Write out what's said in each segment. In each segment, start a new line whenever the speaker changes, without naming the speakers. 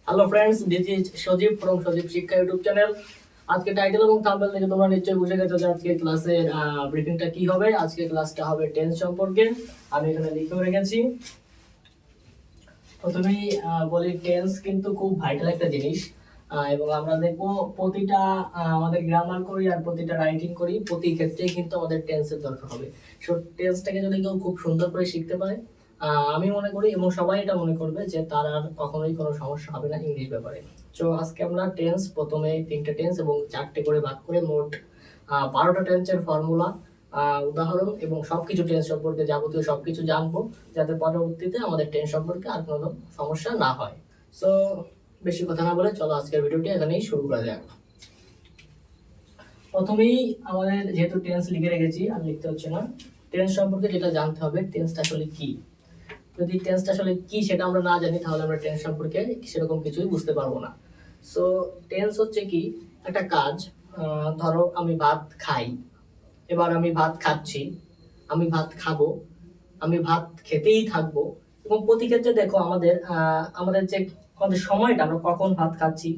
Hello friends, this is Sajib from Sajib Shiksha YouTube channel. আজকে title এবং thumbnail দেখে তোমরা নিশ্চয়ই বুঝে গেছো যে আজকে ক্লাসের ব্রিফিংটা কি হবে। আজকে ক্লাসটা হবে টেন্স সম্পর্কে। আমি এখানে লিখেও রেখেছি। প্রথমেই বলি, টেন্স কিন্তু খুব ভাইটাল একটা জিনিস, এবং আমরা দেখবো প্রতিটা আমাদের গ্রামার করি আর প্রতিটা রাইটিং করি, প্রতি ক্ষেত্রেই কিন্তু আমাদের টেন্সের দরকার হবে। সো টেন্সটাকে যদি কেউ খুব সুন্দর করে শিখতে পারে, আমি মনে করি এবং সবাই এটা মনে করবে যে তার আর কখনোই কোনো সমস্যা হবে না ইংলিশ ব্যাপারে। সো আজকে আমরা টেন্স, প্রথমে 3টে টেন্স এবং 4টে করে ভাগ করে মোট 12টা টেন্সের ফর্মুলা, উদাহরণ এবং সবকিছু টেন্স সম্পর্কে যাবতীয় সবকিছু জানবো, যাতে পরবর্তীতে আমাদের টেন্স সম্পর্কে আর কোনো সমস্যা না হয়। সো বেশি কথা না বলে চলো আজকের ভিডিওটি এখানেই শুরু করা যাক। প্রথমেই আমাদের যেহেতু টেন্স লিখে রেখেছি আর লিখতে হচ্ছে না, টেন্স সম্পর্কে যেটা জানতে হবে, টেন্সটা আসলে কি। যদি টেন্সটা আসলে কি সেটা আমরা না জানি, তাহলে আমরা টেন্স সম্পর্কে সেরকম কিছুই বুঝতে পারবো না। সো টেন্স হচ্ছে কি, একটা কাজ। ধরো আমি ভাত খাই, এবার আমি ভাত খাচ্ছি, আমি ভাত খাবো, আমি ভাত খেতেই থাকবো। এবং প্রতি ক্ষেত্রে দেখো আমাদের যে আমাদের সময়টা, আমরা কখন ভাত খাচ্ছি,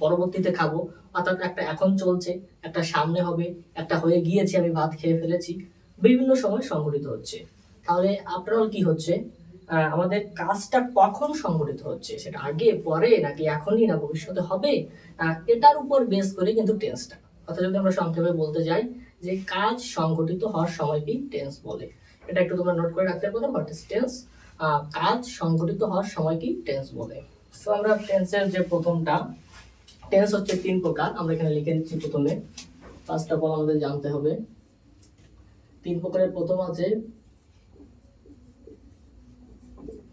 পরবর্তীতে খাবো, অর্থাৎ একটা এখন চলছে, একটা সামনে হবে, একটা হয়ে গিয়েছে, আমি ভাত খেয়ে ফেলেছি, বিভিন্ন সময় সংঘটিত হচ্ছে। তাহলে আফটারঅল কি হচ্ছে, আমাদের কাজটা কখন সংঘটিত হচ্ছে, সেটা আগে পরে নাকি এখনই না ভবিষ্যতে হবে, এটার উপর বেস করে কিন্তু টেন্সটা। অর্থাৎ যদি আমরা সংক্ষেপে বলতে যাই যে কাজ সংঘটিত হওয়ার সময়কেই টেন্স বলে। এটা একটু তোমরা নোট করে রাখতে পারো, হোয়াট ইজ টেন্স। কাজ সংঘটিত হওয়ার সময়কেই টেন্স বলে। সো আমরা টেন্সের যে প্রথমটা, টেন্স হচ্ছে 3 প্রকার, আমরা এখানে লিখে দিচ্ছি। প্রথমে ফার্স্ট অফ অল আমাদের জানতে হবে 3 প্রকারের। প্রথম আছে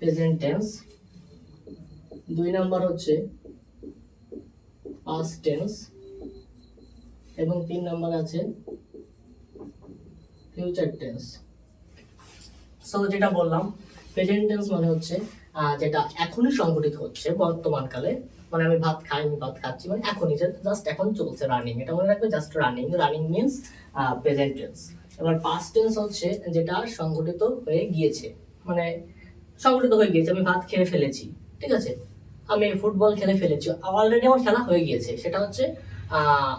প্রেজেন্ট টেন্স, 2 নাম্বার হচ্ছে পাস্ট টেন্স, এবং 3 নাম্বার আছে ফিউচার টেন্স। সো যেটা বললাম, প্রেজেন্ট টেন্স মানে হচ্ছে যেটা এখনই সংঘটিত হচ্ছে বর্তমান কালে। মানে আমি ভাত খাই, আমি ভাত খাচ্ছি, মানে এখনই, জাস্ট এখন চলছে, রানিং। এটা মনে রাখবে, just running. Running means present tense. এবার পাস্ট টেন্স হচ্ছে যেটা সংঘটিত হয়ে গিয়েছে, মানে সংঘটিত হয়ে গিয়েছে, আমি ভাত খেয়ে ফেলেছি, ঠিক আছে, আমি ফুটবল খেলে ফেলেছি, অলরেডি আমার খেলা হয়ে গিয়েছে, সেটা হচ্ছে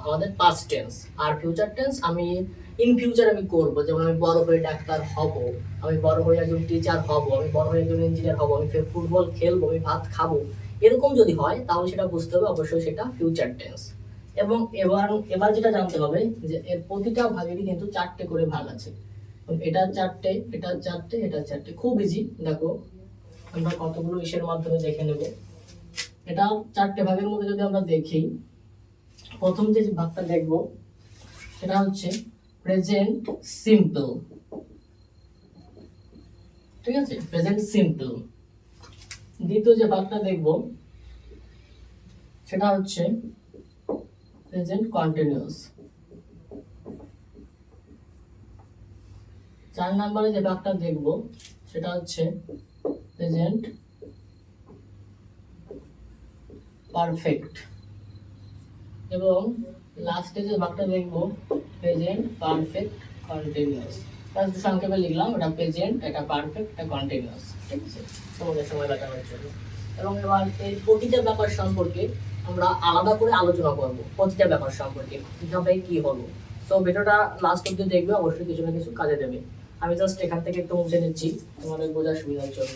আমাদের পাস্ট টেন্স। আর ফিউচার টেন্স, আমি ইন ফিউচার আমি করব, যেমন আমি বড় হয়ে ডাক্তার হব, আমি বড় হয়ে একজন টিচার হব, আমি বড় হয়ে একজন ইঞ্জিনিয়ার হব, আমি ফুটবল খেলবো, আমি ভাত খাবো, এরকম যদি হয় তাহলে সেটা বুঝতে হবে অবশ্যই সেটা ফিউচার টেন্স। এবং এবার এবার যেটা জানতে হবে যে এর প্রতিটা ভাগেরই কিন্তু 4টে করে ভাগ আছে। এটা 4টে, এটা 4টে, এটা 4টে, খুব ইজি। দেখো আমরা কতগুলো ইসের মাধ্যমে দেখে নেব। এটা 4টে ভাগের মধ্যে যদি আমরা দেখি, প্রথম যে ভাগটা দেখব সেটা হচ্ছে প্রেজেন্ট সিম্পল, ঠিক আছে, প্রেজেন্ট সিম্পল। দ্বিতীয় যে ভাগটা দেখব সেটা হচ্ছে প্রেজেন্ট কন্টিনিউয়াস। 4 নম্বরে যে ভাগটা দেখব সেটা হচ্ছে প্রেজেন্ট পারফেক্ট। এবং লাস্টে যে ভাগটা দেখব প্রেজেন্ট পারফেক্ট কন্টিনিউয়াস। জাস্ট সংক্ষেপে লিখলাম, এটা প্রেজেন্ট, এটা পারফেক্ট, এটা কন্টিনিউয়াস, ঠিক আছে, তোমাদের সময় লাগানোর জন্য। এবং এবার এই প্রতিটা ব্যাপার সম্পর্কে আমরা আলাদা করে আলোচনা করব, প্রতিটা ব্যাপার সম্পর্কে কিভাবে কি হলো। তো ভিডিওটা লাস্ট অব্দি দেখবে, অবশ্যই কিছু না কিছু কাজে দেবে। আমি জাস্ট এখান থেকে একটু মুছে নিচ্ছি তোমাদের বোঝার সুবিধার জন্য।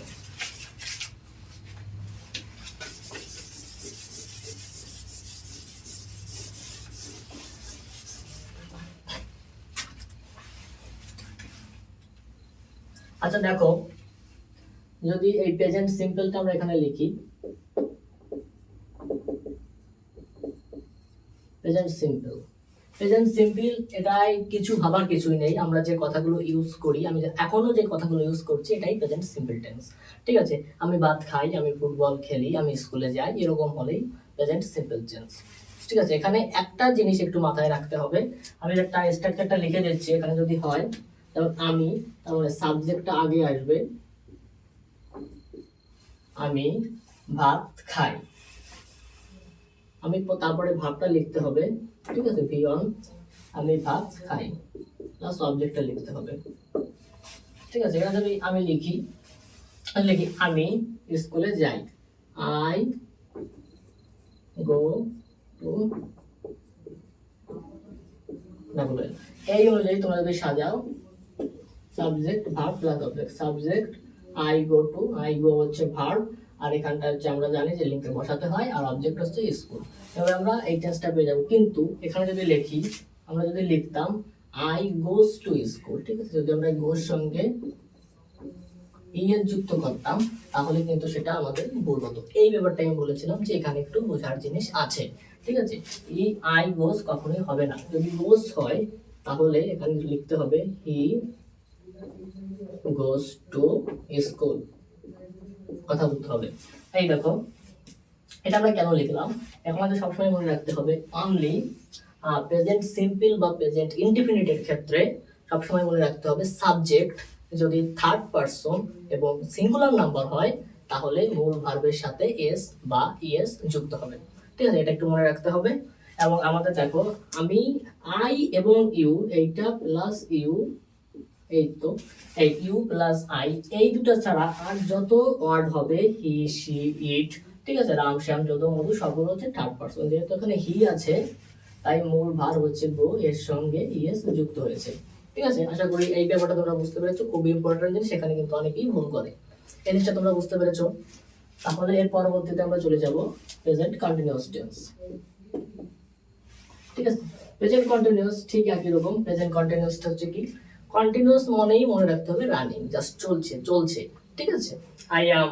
আচ্ছা দেখো, যদি এই প্রেজেন্ট সিম্পলটা আমরা এখানে লিখি, প্রেজেন্ট সিম্পল, প্রেজেন্ট সিম্পল, এটাই কিছু ভাবার কিছুই নেই। আমরা যে কথাগুলো ইউজ করি, আমি এখনো যে কথাগুলো ইউজ করছি, এটাই প্রেজেন্ট সিম্পল টেন্স, ঠিক আছে। আমি ভাত খাই, আমি ফুটবল খেলি, আমি স্কুলে যাই, এরকম হলেই প্রেজেন্ট সিম্পল টেন্স, ঠিক আছে। এখানে একটা জিনিস একটু মাথায় রাখতে হবে, আমি একটা স্ট্রাকচারটা লিখে দিচ্ছি। এখানে যদি হয় যেমন আমি, তাহলে সাবজেক্টটা আগে আসবে, আমি ভাত খাই, আমি তারপরে ভাবটা লিখতে হবে, ঠিক আছে, ভি অন, আমি ভাত খাই, প্লাস অবজেক্টটা লিখতে হবে, ঠিক আছে। এখানে যদি আমি লিখি আমি স্কুলে যাই, I go to double L. এই অনুযায়ী তোমরা যদি সাজাও subject verb plus object, subject I go to, I go হচ্ছে ভার্ব, আর এখানটা হচ্ছে আমরা জানি যে লিঙ্কে বসাতে হয়, আর অবজেক্ট হচ্ছে স্কুল। এবার আমরা এই টেন্সটা পেয়ে যাবো। কিন্তু এখানে যদি লিখি, আমরা যদি লিখতাম আই গোস টু স্কুল, ঠিক আছে, যদি আমরা গোর সঙ্গে ইএস যুক্ত করতাম তাহলে কিন্তু সেটা আমাদের ভুল হতো। এই ব্যাপারটা আমি বলেছিলাম যে এখানে একটু বোঝার জিনিস আছে, ঠিক আছে। ই আই গোস কখনোই হবে না। যদি গোস হয় তাহলে এখানে লিখতে হবে হি গোস টু স্কুল, কথা বলতে হবে। এই দেখো এটা আমরা কেন লিখলাম, এখন আমাদের সবসময় মনে রাখতে হবে অনলি প্রেজেন্ট সিম্পল বা প্রেজেন্ট ইনডিফিনিটের ক্ষেত্রে সবসময় মনে রাখতে হবে সাবজেক্ট যদি থার্ড পারসন এবং সিঙ্গুলার নাম্বার হয় তাহলে মূল ভার্বের সাথে এস বা ইএস যুক্ত হবে, ঠিক আছে, এটা একটু মনে রাখতে হবে। এবং আমাদের দেখো আমি আই এবং ইউ, এইটা প্লাস ইউ, এই তো এই ইউ প্লাস আই, এই দুটো ছাড়া আর যত ওয়ার্ড হবে হি সি ইট, ঠিক আছে, রাম শ্যাম যদু মধু সবগুলো হচ্ছে থার্ড পারসন। যেহেতু এখানে হি আছে তাই মূল ভার হচ্ছে গো, এর সঙ্গে ইএস যুক্ত হয়েছে, ঠিক আছে। আশা করি এই ব্যাপারটা তোমরা বুঝতে পেরেছো, খুব ইম্পর্টেন্ট জিনিস, সেখানে কিন্তু অনেকেই ভুল করে। এই জিনিসটা তোমরা বুঝতে পেরেছো। তাহলে এর পরবর্তীতে আমরা চলে যাব প্রেজেন্ট কন্টিনিউয়াস টেন্স, ঠিক আছে। প্রেজেন্ট কন্টিনিউয়াস ঠিক একই রকম। প্রেজেন্ট কন্টিনিউয়াসটা হচ্ছে কি, কন্টিনিউয়াস মনেই মনে রাখতে হবে রানিং, জাস্ট চলছে চলছে, ঠিক আছে। I am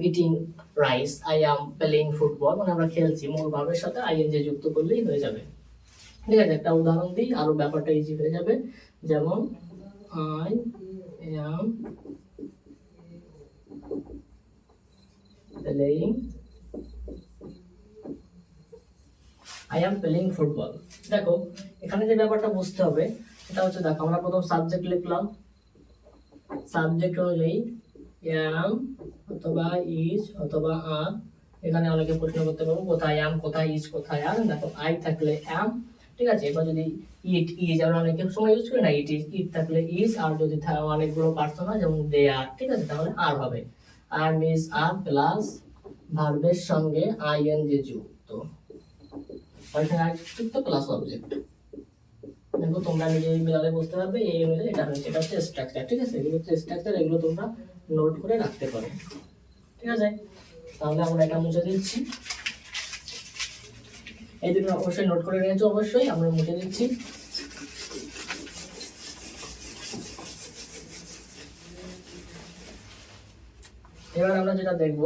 eating rice, I am playing football, মানে আমরা খেলছি, মূল ভাবের সাথে আইএনজি যুক্ত করলেই হয়ে যাবে, ঠিক আছে। একটা উদাহরণ দিই আরো ব্যাপারটা ইজি হয়ে যাবে। যেমন আই অ্যাম প্লেইং ফুটবল। দেখো এখানে যে ব্যাপারটা বুঝতে হবে সেটা হচ্ছে, দেখো আমরা প্রথম সাবজেক্ট লিখলাম, সাবজেক্ট অনুযায়ী অ্যাম অথবা ইজ অথবা আর। এখানে অনেকে প্রশ্ন করতে পারবো কোথায় অ্যাম, কোথায় ইজ, কোথায় আর। দেখো আই থাকলে অ্যাম, ঠিক আছে। এবার যদি ইট ইজ, আমরা অনেক সময় ইউজ করি না, ইট ইজ, ইট থাকলে ইজ, আর যদি অনেকগুলো পার্সন হয় যেমন দে আর, ঠিক আছে, তাহলে আর হবে। আর মিস আর প্লাস ভার্বের সঙ্গে আইএনজি যুক্ত, যুক্ত প্লাস অবজেক্ট। দেখো তোমরা নিজেই মিলালে বুঝতে পারবে এই অনুযায়ী এটা হচ্ছে, এটা হচ্ছে স্ট্রাকচার, ঠিক আছে। এগুলো হচ্ছে স্ট্রাকচার, এগুলো তোমরা নোট করে রাখতে পারো, ঠিক আছে। তাহলে আমরা এটা মুছে দিচ্ছি, এই দুটো অবশ্যই নোট করে নিয়েছো, অবশ্যই আমরা মুছে দিচ্ছি। এবার আমরা যেটা দেখব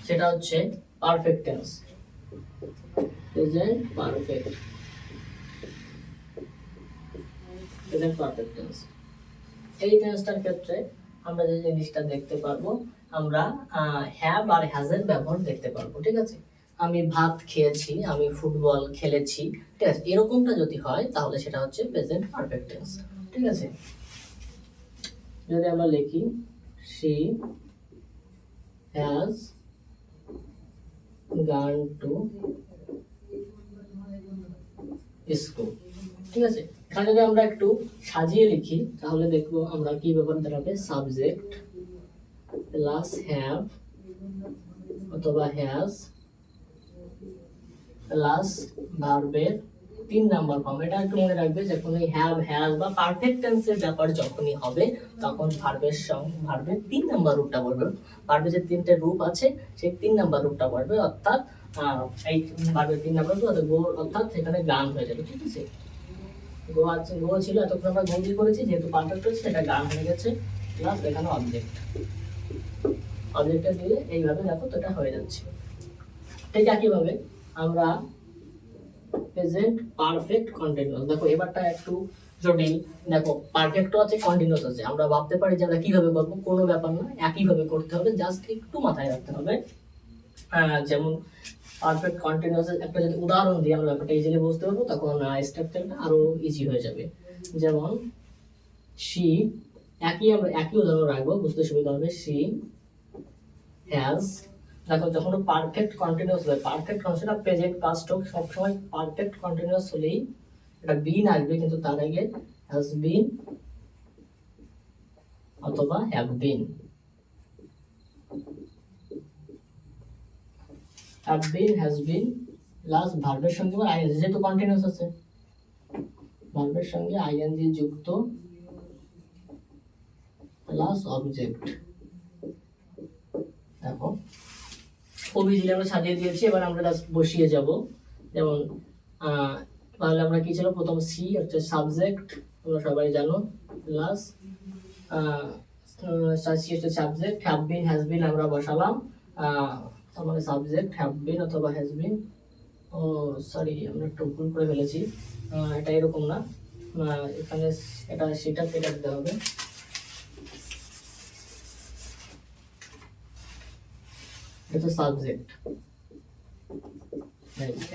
সেটা হচ্ছে perfect tense, present perfect, present perfect tense. এই টেন্সটার ক্ষেত্রে আমরা যে জিনিসটা দেখতে পারবো, আমরা হ্যাভ আর হ্যাজের ব্যবহার দেখতে পারবো, ঠিক আছে। আমি ভাত খেয়েছি, আমি ফুটবল খেলেছি, ঠিক আছে, এরকমটা যদি হয় তাহলে সেটা হচ্ছে প্রেজেন্ট পারফেক্ট টেন্স, ঠিক আছে। যদি আমরা লিখি she has gone to school, ঠিক আছে। এখানে যদি আমরা একটু সাজিয়ে লিখি তাহলে দেখবো আমরা কি ব্যবহার দাঁড়াবে, সাবজেক্ট প্লাস হ্যাভ অথবা হ্যাজ প্লাস ভার্বের 3 নাম্বার ফর্ম। এটা একটু মনে রাখবে, যখন এই হ্যাভ হ্যাজ বা পারফেক্ট টেন্সের ব্যাপার যখনই হবে তখন ভার্বের সঙ্গে ভার্বের 3 নাম্বার রূপটা বলবে। ভার্বের যে 3টে রূপ আছে সেই 3 নাম্বার রূপটা বলবে, অর্থাৎ এই ভার্বের 3 নাম্বার রূপ অর্থাৎ গো, অর্থাৎ সেখানে গান হয়ে যাবে, ঠিক আছে। গো আছে, গো ছিল, এতক্ষণ আমরা গো দিয়ে করেছি, যেহেতু পারফেক্ট হচ্ছে এটা গান হয়ে গেছে, প্লাস এখানে অবজেক্ট, অবজেক্টটা দিলে এইভাবে দেখো তো এটা হয়ে যাচ্ছে। ঠিক একইভাবে আমরা প্রেজেন্ট পারফেক্ট কন্টিনিউয়াস, দেখো এবারটা একটু জটিল। দেখো পারফেক্টও আছে, কন্টিনিউয়াস আছে, আমরা ভাবতে পারি যে আমরা কিভাবে করবো, কোনো ব্যাপার না, একইভাবে করতে হবে, জাস্ট একটু মাথায় রাখতে হবে। যেমন পারফেক্ট কন্টিনিউয়াস একটা যদি উদাহরণ দিই আমরা ব্যাপারটা ইজিলি বুঝতে পারবো, তখন স্ট্রাকচারটা আরো ইজি হয়ে যাবে। যেমন she, আমরা একই উদাহরণ রাখবো, বুঝতে সুবিধা হবে। she has, দেখো যখন পারফেক্ট কন্টিনিউয়াস হবে, পারফেক্ট কনসেপ্ট প্রেজেন্ট পাস্ট হোক, সবসময় পারফেক্ট কন্টিনিউয়াস হলেই এটা বিন আসবে, কিন্তু তার আগে হ্যাজ বিন অথবা have been, have been, has been plus ভার্বের সঙ্গে আবার আইএনজি, যেহেতু কন্টিনিউয়াস আছে ভার্বের সঙ্গে আইএনজি যুক্ত প্লাস অবজেক্ট। দেখো খুব ইজিলি আমরা সাজিয়ে দিয়েছি, এবার আমরা জাস্ট বসিয়ে যাব। যেমন তাহলে আমরা কি ছিল, প্রথম সি হচ্ছে সাবজেক্ট, তোমরা সবাই জানো, প্লাস সি হচ্ছে subject, have been has been আমরা বসালাম, তারপরে সাবজেক্ট হ্যাভ বিন অথবা হ্যাজ বিন। ও সরি, আমরা একটু ভুল করে ফেলেছি, এটা এরকম না, এখানে এটা সেটা কেটে দিতে হবে। এটা সাবজেক্ট।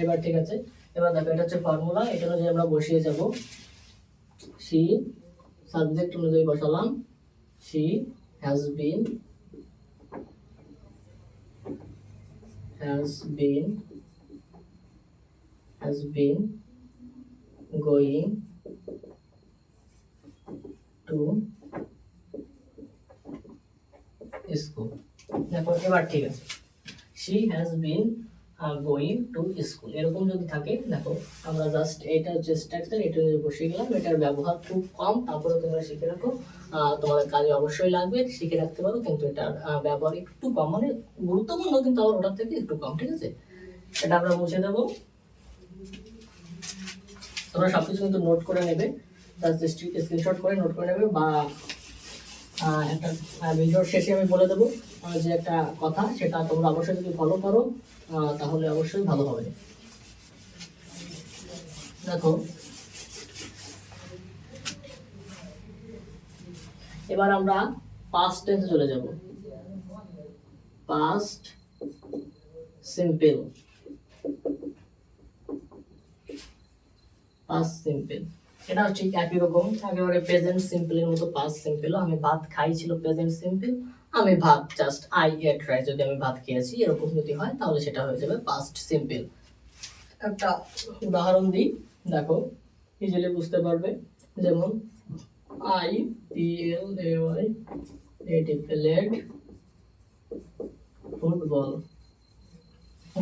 এবার ঠিক আছে, এবার দেখো এটা হচ্ছে ফর্মুলা, এটা অনুযায়ী আমরা বসিয়ে যাব। সি সাবজেক্ট অনুযায়ী বসালাম, she has been going to school. দেখো এবার ঠিক আছে, she has been going to school, এরকম যদি থাকে, দেখো আমরা জাস্ট এটা হচ্ছে স্ট্রাকচার, এটা নিয়ে বসে গেলাম। এটার ব্যবহার খুব কম, তারপরে তোমরা শিখে রাখো, তোমাদের কাজে অবশ্যই লাগবে, শিখে রাখতে পারো, কিন্তু এটার ব্যবহার একটু কম, মানে গুরুত্বপূর্ণ কিন্তু আবার ওটার থেকে একটু কম। ঠিক আছে, এটা আমরা মুছে দেবো। তোমরা সবকিছু কিন্তু নোট করে নেবে, জাস্ট স্ক্রিনশট করে নোট করে নেবে, বা একটা ভিডিওর শেষে আমি বলে দেবো যে একটা কথা, সেটা তোমরা অবশ্যই যদি ফলো করো তাহলে অবশ্যই ভালো হবে। দেখো এবার আমরা পাস্ট টেন্সে চলে যাব। পাস্ট সিম্পল, পাস্ট সিম্পল এটা হচ্ছে একই রকম, একেবারে প্রেজেন্ট সিম্পলের মতো পাস্ট সিম্পল। আমি ভাত খাই ছিল প্রেজেন্ট সিম্পল, আমি ভাত জাস্ট আই এট রাইস, যদি আমি ভাত খেয়েছি এরকম যদি হয় তাহলে সেটা হয়ে যাবে পাস্ট সিম্পল। একটা উদাহরণ দিই, দেখো ইজিলি বুঝতে পারবে। যেমন I P L A Y এটি প্লেড ফুটবল।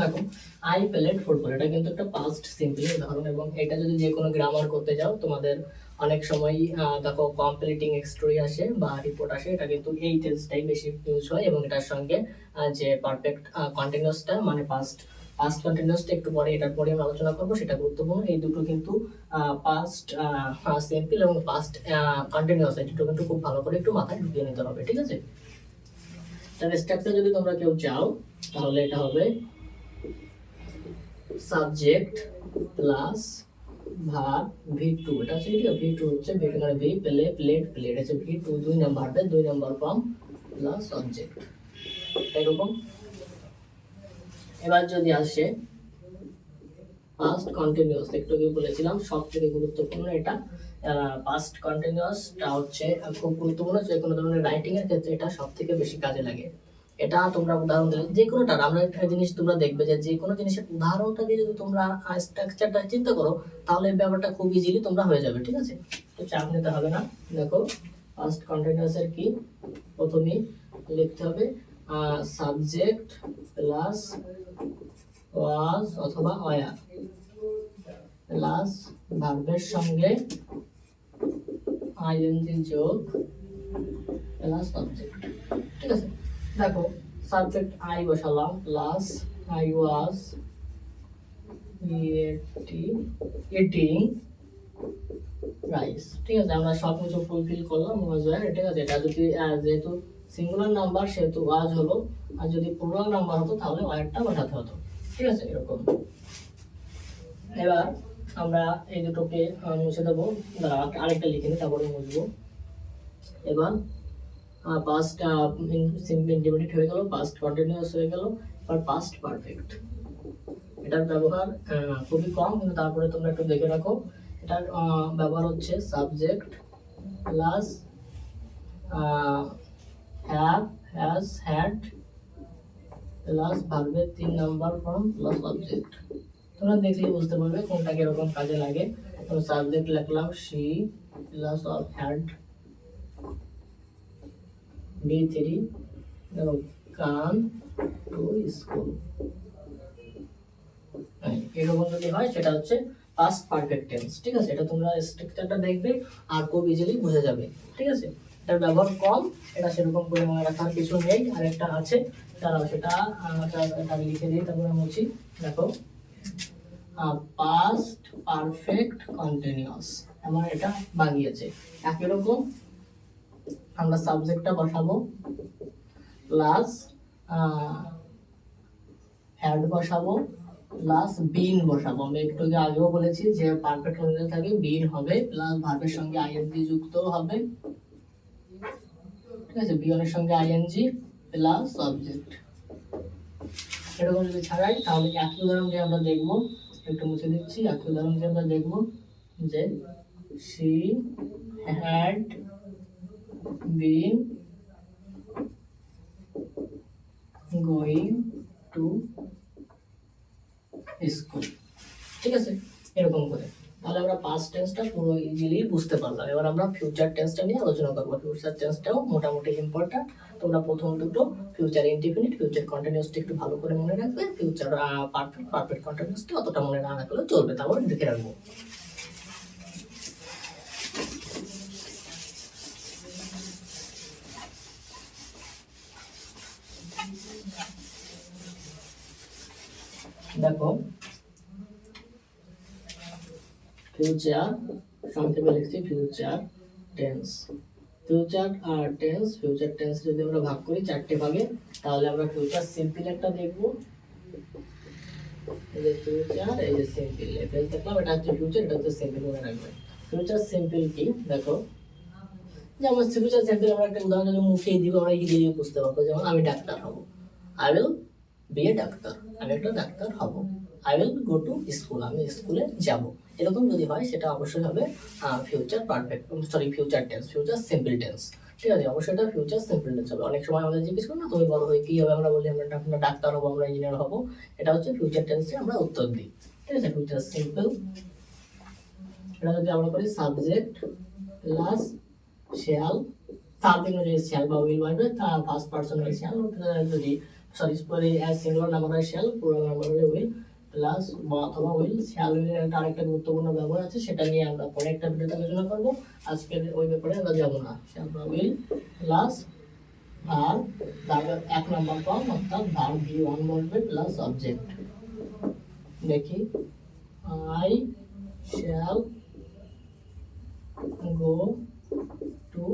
দেখো আই প্লেড ফুটবল, এটা কিন্তু একটা পাস্ট সিম্পল উদাহরণ, এবং এটা যদি যে কোনো গ্রামার করতে যাও তোমাদের অনেক সময় দেখো কমপ্লিটিং স্টোরি আসে বা রিপোর্ট আসে, এটা কিন্তু এই টেন্সটাই বেশি ইউজ হয়, এবং এটার সঙ্গে যে পারফেক্ট কন্টিনিউয়াসটা মানে পাস্ট কন্টিনিউয়াসটা একটু পরে, এটার পরে আমরা আলোচনা করবো, সেটা গুরুত্বপূর্ণ। এই দুটো কিন্তু পাস্ট সিম্পল এবং পাস্ট কন্টিনিউয়াস, এই দুটো কিন্তু খুব ভালো করে একটু মাথায় ঢুকিয়ে নিতে হবে। ঠিক আছে, তাহলে স্ট্রাকচার যদি তোমরা কেউ চাও তাহলে এটা হবে সাবজেক্ট প্লাস ভার্ব V2, এটা হচ্ছে কি V2 হচ্ছে এখানে ভি প্লে প্লেট প্লেট আছে V2 দুই নাম্বার ভার্বের দুই নাম্বার ফর্ম প্লাস অবজেক্ট এরকম। এবার যদি আসে পাস্ট কন্টিনিউয়াস, একটু আগে বলেছিলাম সবথেকে গুরুত্বপূর্ণ এটা, পাস্ট কন্টিনিউয়াসটা হচ্ছে খুব গুরুত্বপূর্ণ, যে কোনো ধরনের রাইটিং এর ক্ষেত্রে এটা সবথেকে বেশি কাজে লাগে। এটা তোমরা উদাহরণ দিলে যে কোনোটা, আমরা একটা জিনিস তোমরা দেখবে যে কোনো জিনিসের উদাহরণটা দিয়ে যদি তোমরা স্ট্রাকচারটা চিন্তা করো তাহলে ব্যাপারটা খুব ইজিলি তোমরা হয়ে যাবে। ঠিক আছে, তো চাপ নিতে হবে না। দেখো পাস্ট কন্টিনিউয়াস এর কি, প্রথমেই লিখতে হবে সাবজেক্ট প্লাস ওয়াজ অথবা ওয়ার প্লাস ভার্বের সঙ্গে আইএনজি যোগ প্লাস সাবজেক্ট। ঠিক আছে, দেখো সাবজেক্ট আই বসালাম plus I was eating rice. ঠিক আছে, আমরা সব কিছু ফুলফিল করলাম ওয়াজ ওয়ার। ঠিক আছে, এটা যদি যেহেতু সিঙ্গুলার নাম্বার সেহেতু ওয়াজ হলো, আর যদি প্লুরাল নাম্বার হতো তাহলে ওয়ারটা বসাতে হতো। ঠিক আছে, এরকম। এবার আমরা এই দুটোকে মুছে দেবো, আরেকটা লিখে নিই তারপরে মুছবো। এবার পাস্ট সিম্পল ইন্ডিপেন্ডেন্ট হয়ে গেল, পাস্ট কন্টিনিউয়াস হয়ে গেল, আর পাস্ট পারফেক্ট। এটার ব্যবহার খুবই কম, কিন্তু তারপরে তোমরা একটু দেখে রাখো। এটার ব্যবহার হচ্ছে subject plus have has had plus ভার্বের 3 নাম্বার ফর্ম প্লাস অবজেক্ট। তোমরা দেখলে বুঝতে পারবে কোনটা কিরকম কাজে লাগে। তো সাবজেক্ট লিখলাম she plus of had B3 come to school এরকম যদি হয় সেটা হচ্ছে পাস্ট পারফেক্ট টেন্স। ঠিক আছে, এটা তোমরা স্ট্রাকচারটা দেখবে আর খুব ইজিলি বুঝে যাবে। ঠিক আছে, এটার ব্যবহার কম, এটা সেরকম করে মনে রাখার কিছু নেই। আর একটা আছে, দাঁড়াও সেটা আমি লিখে দিই, তারপরে মুছি। দেখো, পাস্ট পারফেক্ট কন্টিনিউয়াস, আমার এটা বাগিয়েছে। একই রকম আমরা সাবজেক্টটা বসাবো, প্লাস হ্যাড বসাবো, প্লাস বিন বসাবো। আমি একটু আগেও বলেছি যে পারফেক্ট কন্টিনিউয়াস থাকে বিন হবে, প্লাস ভার্বের সঙ্গে আইএনজি যুক্ত হবে। ঠিক আছে, বিনের সঙ্গে আইএনজি প্লাস সাবজেক্ট। এরকম যদি ছাড়াই তাহলে একই উদাহরণ দিয়ে আমরা দেখবো, একটু মুছে দিচ্ছি। একই উদাহরণ দিয়ে আমরা দেখবো যে she had been going to school। ঠিক আছে, এরকম করে তাহলে আমরা পাস্ট টেন্সটা পুরো ইজিলি বুঝতে পারলাম। এবার আমরা ফিউচার টেন্সটা নিয়ে আলোচনা করবো। ফিউচার টেন্সটাও মোটামুটি ইম্পর্টেন্ট। তোমরা প্রথম দুটো ফিউচার ইনডিফিনিট, ফিউচার কন্টিনিউয়াসটা একটু ভালো করে মনে রাখবে। ফিউচার পারফেক্ট, পারফেক্ট কন্টিনিউয়াসটা অতটা মনে না রাখলেও চলবে, তারপর দেখে রাখবো। দেখো, ফিউচার সংক্ষেপে লিখছি future tense. Future tense, future tense যদি আমরা ভাগ করি চারটে ভাগে, তাহলে আমরা ফিউচার সিম্পল একটা দেখবো। এই যে ফিউচার, এই যে সিম্পল, এটা দেখলাম, এটা হচ্ছে ফিউচার, এটা হচ্ছে সিম্পল, মনে রাখবে। ফিউচার সিম্পল কি? দেখো, যেমন ফিউচার সিম্পল আমরা একটা উদাহরণ যদি মুখে দিব, আমরা ইজিলি বুঝতে পারবো। যেমন আমি ডাক্তার হব, I will B A doctor, আমি একটা ডাক্তার হব। I will go to school, আমি স্কুলে যাব। এরকম যদি হয় সেটা অবশ্যই হবে future perfect, sorry future tense, future simple tense. ঠিক আছে, অবশ্যই এটা ফিউচার সিম্পল টেন্স হবে। অনেক সময় আমাদের জিজ্ঞেস করি না, তুমি বড় হয়ে কি হবে, আমরা বলি আমরা ডাক্তার হবো, আমরা ইঞ্জিনিয়ার হবো। এটা হচ্ছে ফিউচার টেন্সে আমরা উত্তর দিই। ঠিক আছে, ফিউচার সিম্পল। এটা যদি আমরা করি সাবজেক্ট প্লাস শ্যাল, সাবজেক্ট যদি শ্যাল বা উইল হয়, তার ফার্স্ট পারসন হয় শ্যাল, যদি সরি পরে অ্যাজ সিঙ্গুলার নাম্বার হয় শ্যাল, প্লুরাল নাম্বার হলে উইল, প্লাস অথবা উইল। শ্যাল উইলের একটা আরেকটা গুরুত্বপূর্ণ ব্যবহার আছে, সেটা নিয়ে আমরা পরে একটা ভিডিওতে আলোচনা করব। আজকের ওই ব্যাপারে আমরা যাব না। শ্যাল বা উইল প্লাস ভার্ব, তারপর এক নাম্বার ফর্ম অর্থাৎ ভার্ব V1 বলবে প্লাস সাবজেক্ট। দেখি, I shall go to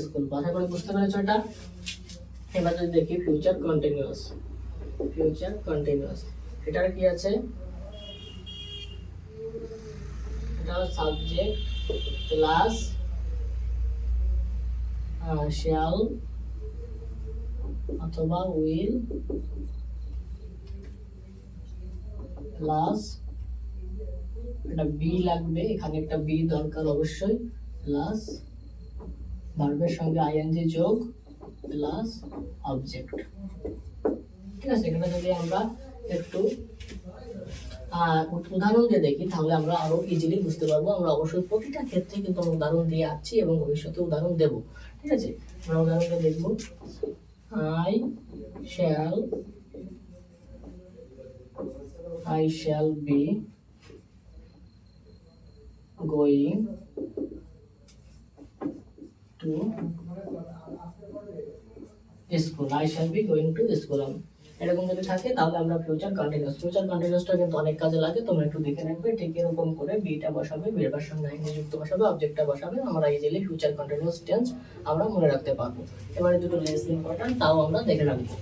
school. ভাষা করে বুঝতে পেরেছো এটা? এবার যদি দেখি ফিউচার কন্টিনিউয়াস, ফিউচার কন্টিনিউয়াস এটার কি আছে? এটা সাবজেক্ট প্লাস শ্যাল অথবা উইল প্লাস এটা বি লাগবে, এখানে একটা বি দরকার অবশ্যই, প্লাস ভার্বের সঙ্গে আইএনজি যোগ প্লাস অবজেক্ট। ঠিক আছে, এখানে যদি আমরা একটু উদাহরণ দিয়ে দেখি তাহলে আমরা আরো ইজিলি বুঝতে পারবো। আমরা অবশ্যই প্রতিটা ক্ষেত্রে কিন্তু আমরা উদাহরণ দিয়ে আসছি এবং ভবিষ্যতে উদাহরণ দেব। ঠিক আছে, আমরা উদাহরণটা দেখবো। I shall be going to school, I shall be going to school। এরকম যদি থাকে তাহলে আমরা ফিউচার কন্টিনিউয়াস, ফিউচার কন্টিনিউয়াসটা কিন্তু অনেক কাজে লাগে, তোমরা একটু দেখে রাখবে। ঠিক এরকম করে বিটা বসাবে, বিয়ের সঙ্গে আইএনজি যুক্ত বসাবে, অবজেক্টটা বসাবে, আমরা ইজিলি ফিউচার কন্টিনিউয়াস টেন্স আমরা মনে রাখতে পারবো। এবারে দুটো লেস ইম্পর্টেন্ট, তাও আমরা দেখে রাখবো।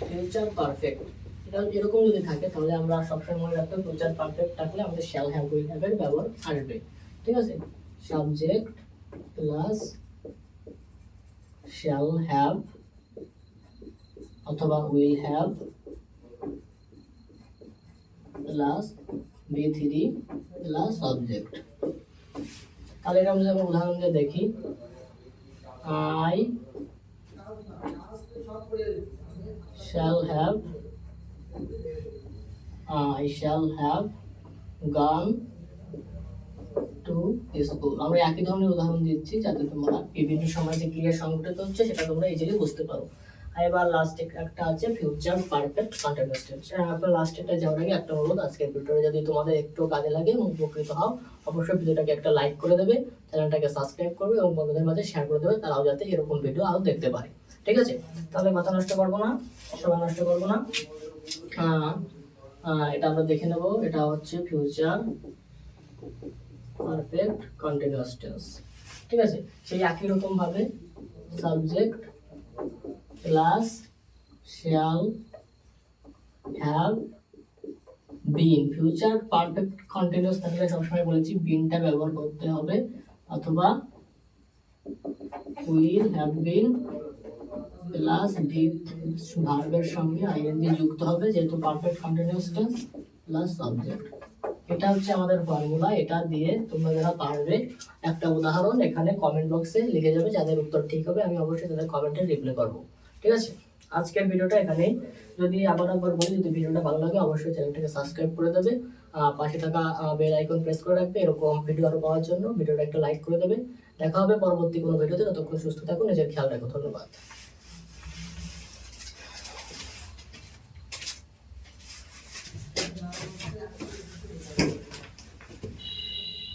ফিউচার পারফেক্ট, এটা এরকম যদি থাকে তাহলে আমরা সবসময় মনে রাখতে হবে ফিউচার পারফেক্ট থাকলে আমাদের শ্যাল হ্যাভ উইল হ্যাভ এর ব্যবহার আসবে। ঠিক আছে, সাবজেক্ট প্লাস শ্যাল হ্যাভ অথবা will have plus B3 plus object. তাহলে এটা আমরা যেমন উদাহরণ দিয়ে দেখি, I shall have gone to school। আমরা একই ধরনের উদাহরণ দিচ্ছি যাতে তোমরা বিভিন্ন সময় যে ক্রিয়া সংঘটিত হচ্ছে সেটা তোমরা ইজিলি বুঝতে পারো। এবার লাস্ট একটা আছে ফিউচার পারফেক্ট কন্টিনিউয়াস টেন্স। আপনার লাস্টেরটা যাওয়ার আগে একটা অনুরোধ, আজকের ভিডিওটা যদি তোমাদের একটু কাজে লাগে এবং উপকৃত হও, অবশ্যই ভিডিওটাকে একটা লাইক করে দেবে, চ্যানেলটাকে সাবস্ক্রাইব করবে এবং বন্ধুদের মাঝে শেয়ার করে দেবে, তারাও যাতে এরকম ভিডিও আরও দেখতে পারে। ঠিক আছে, তাহলে কথা নষ্ট করবো না, সময় নষ্ট করবো না। এটা আমরা দেখে নেব। এটা হচ্ছে ফিউচার পারফেক্ট কন্টিনিউয়াস টেন্স। ঠিক আছে, সেই একই রকম ভাবে subject plus shall have been. Future perfect continuous থাকলে সবসময় বলেছি বিনটা ব্যবহার করতে হবে, অথবা will have been plus did ভার্বের সঙ্গে আইএনজি যুক্ত হবে, যেহেতু perfect continuous tense plus subject. এটা হচ্ছে আমাদের ফর্মুলা। এটা দিয়ে তোমরা যারা পারবে একটা উদাহরণ এখানে কমেন্ট বক্সে লিখে যাবে, যাদের উত্তর ঠিক হবে আমি অবশ্যই তাদের কমেন্টে রিপ্লাই করব। ঠিক আছে, আজকের ভিডিওটা এখানেই। যদি আবার একবার বলি, যদি ভিডিওটা ভালো লাগে অবশ্যই চ্যানেলটাকে সাবস্ক্রাইব করে দেবে, পাশে থাকা বেল আইকন প্রেস করে রাখবে এরকম ভিডিও আরো পাওয়ার জন্য। ভিডিওটা একটা লাইক করে দেবে। দেখা হবে পরবর্তী কোনো ভিডিওতে। ততক্ষণ সুস্থ থাকুন, নিজের খেয়াল রাখো। ধন্যবাদ।